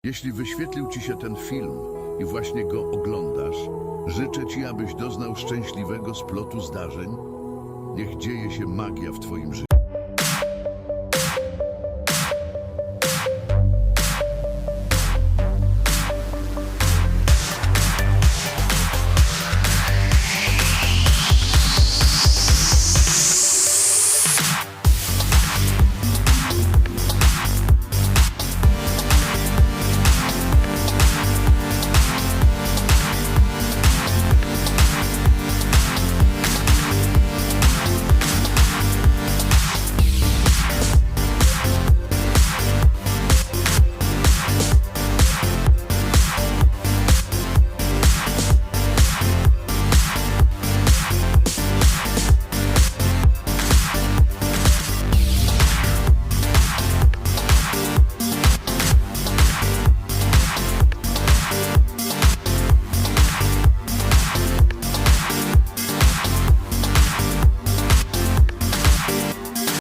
Jeśli wyświetlił Ci się ten film i właśnie go oglądasz, życzę Ci, abyś doznał szczęśliwego splotu zdarzeń. Niech dzieje się magia w Twoim życiu.